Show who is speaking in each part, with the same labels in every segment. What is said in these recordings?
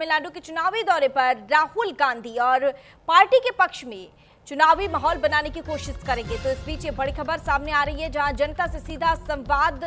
Speaker 1: तमिलनाडु के चुनावी दौरे पर राहुल गांधी और पार्टी के पक्ष में चुनावी माहौल बनाने की कोशिश करेंगे। तो इस बीच ये बड़ी खबर सामने आ रही है, जहां जनता से सीधा संवाद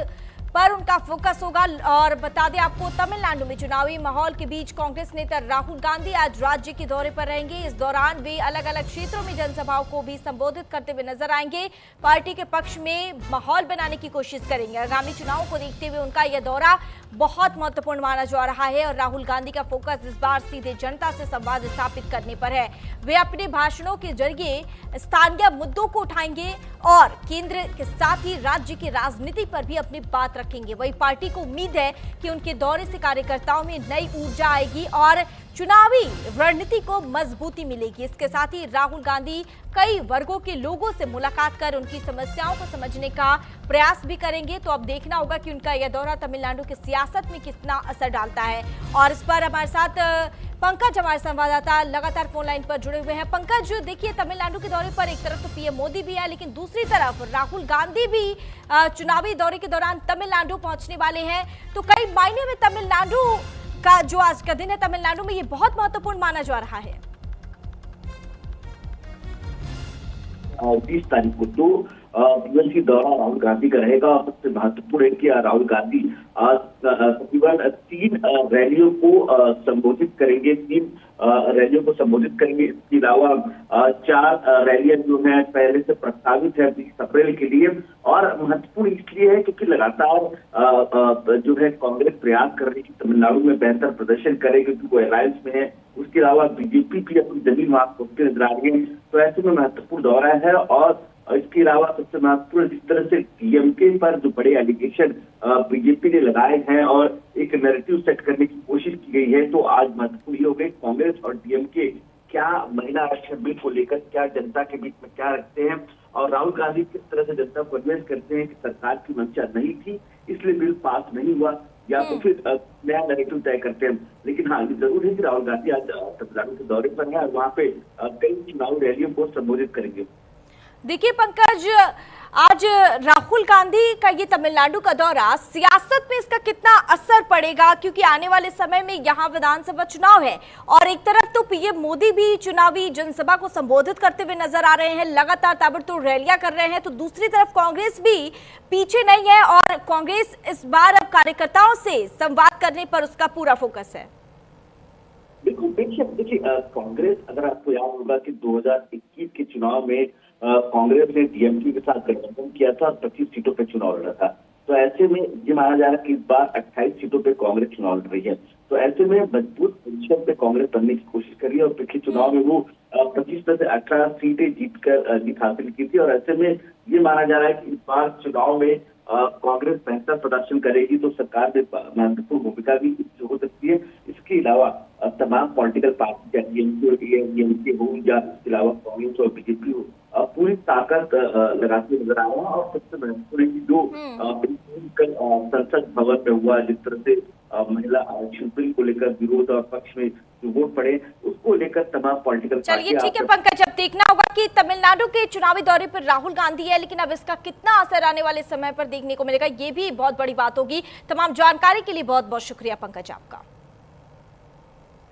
Speaker 1: पर उनका फोकस होगा। और बता दें आपको, तमिलनाडु में चुनावी माहौल के बीच कांग्रेस नेता राहुल गांधी आज राज्य के दौरे पर रहेंगे। इस दौरान वे अलग अलग क्षेत्रों में जनसभाओं को भी संबोधित करते हुए नजर आएंगे। पार्टी के पक्ष में माहौल बनाने की कोशिश करेंगे। आगामी चुनावों को देखते हुए उनका यह दौरा बहुत महत्वपूर्ण माना जा रहा है और राहुल गांधी का फोकस इस बार सीधे जनता से संवाद स्थापित करने पर है। वे अपने भाषणों के जरिए स्थानीय मुद्दों को उठाएंगे और केंद्र के साथ ही राज्य की राजनीति पर भी अपनी बात रखेंगे। वही पार्टी को उम्मीद है कि उनके दौरे से कार्यकर्ताओं में नई ऊर्जा आएगी और चुनावी रणनीति को मजबूती मिलेगी। इसके साथ ही राहुल गांधी कई वर्गों के लोगों से मुलाकात कर उनकी समस्याओं को समझने का प्रयास भी करेंगे। तो अब देखना होगा कि उनका यह दौरा तमिलनाडु की सियासत में कितना असर डालता है। और इस पर हमारे साथ पंकज, हमारे संवाददाता, लगातार फोन लाइन पर जुड़े हुए हैं। पंकज, देखिए, तमिलनाडु के दौरे पर एक तरफ तो पीएम मोदी भी है, लेकिन दूसरी तरफ राहुल गांधी भी चुनावी दौरे के दौरान तमिलनाडु पहुंचने वाले हैं। तो कई मायने में तमिलनाडु का जो आज का दिन है तमिलनाडु में ये बहुत महत्वपूर्ण माना जा रहा है।
Speaker 2: 20 तारीख को तो दिवसीय दौरा राहुल गांधी का रहेगा। और सबसे महत्वपूर्ण है कि राहुल गांधी तकरीबन 3 रैलियों को संबोधित करेंगे। 3 रैलियों को संबोधित करेंगे। इसके अलावा 4 रैलियां जो है पहले से प्रस्तावित है 20 अप्रैल के लिए। और महत्वपूर्ण इसलिए है क्योंकि लगातार जो है कांग्रेस प्रयास कर रही है कि तमिलनाडु में बेहतर प्रदर्शन करे, क्योंकि वो अलायंस में है। उसके अलावा बीजेपी भी अपनी जमीन वहां पहुंचते नजर आ रही है। तो ऐसे में महत्वपूर्ण दौरा है। और इसके अलावा सबसे महत्वपूर्ण, जिस तरह से डीएमके पर जो बड़े एलिगेशन बीजेपी ने लगाए हैं और एक नैरेटिव सेट करने की कोशिश की गई है, तो आज महत्वपूर्ण ये हो गई कांग्रेस और डीएमके क्या महिला आरक्षण बिल को लेकर क्या जनता के बीच में क्या रखते हैं और राहुल गांधी किस तरह से जनता को कन्विंस करते हैं कि सरकार की मंशा नहीं थी इसलिए बिल पास नहीं हुआ, या तो फिर नया नैरेटिव तय करते हैं। लेकिन हाँ, ये जरूर है कि राहुल गांधी आज तमिलनाडु के दौरे पर है और वहाँ पे कई चुनावी रैलियों को संबोधित करेंगे।
Speaker 1: देखिए पंकज, आज राहुल गांधी का ये तमिलनाडु का दौरा सियासत में इसका कितना असर पड़ेगा, क्योंकि आने वाले समय में यहाँ विधानसभा चुनाव है और एक तरफ तो पीएम मोदी भी चुनावी जनसभा को संबोधित करते हुए नजर आ रहे हैं, लगातार ताबड़तोड़ रैलियां कर रहे हैं, तो दूसरी तरफ कांग्रेस भी पीछे नहीं है और कांग्रेस इस बार अब कार्यकर्ताओं से संवाद करने पर उसका पूरा फोकस है।
Speaker 2: बिल्कुल, देखिए कांग्रेस, अगर आपको याद होगा कि 2021 के चुनाव में कांग्रेस ने डीएमके के साथ गठबंधन किया था और 25 सीटों पे चुनाव लड़ा था। तो ऐसे में ये माना जा रहा है कि इस बार 28 सीटों पे कांग्रेस चुनाव लड़ रही है। तो ऐसे में मजबूत पोजीशन पे कांग्रेस बनने की कोशिश कर रही है और पिछले चुनाव में वो 25 में से 18 सीटें जीत हासिल की थी। और ऐसे में ये माना जा रहा है कि इस बार चुनाव में कांग्रेस बेहतर प्रदर्शन करेगी तो सरकार में महत्वपूर्ण भूमिका भी हो सकती है। इसके अलावा तमाम पॉलिटिकल पार्टी डीएमके हो या इसके अलावा कांग्रेस और बीजेपी हो, पूरी ताकत लगाते नजर आ रहा है। और सबसे महत्वपूर्ण जो कल संसद भवन में हुआ, जिस तरह से महिला आरक्षण बिल को लेकर विरोध और पक्ष में जो वोट पड़े, उसको लेकर तमाम पॉलिटिकल पार्टी।
Speaker 1: चलिए ठीक है पंकज, अब देखना होगा कि तमिलनाडु के चुनावी दौरे पर राहुल गांधी है, लेकिन अब इसका कितना असर आने वाले समय पर देखने को मिलेगा, ये भी बहुत बड़ी बात होगी। तमाम जानकारी के लिए बहुत बहुत शुक्रिया पंकज आपका।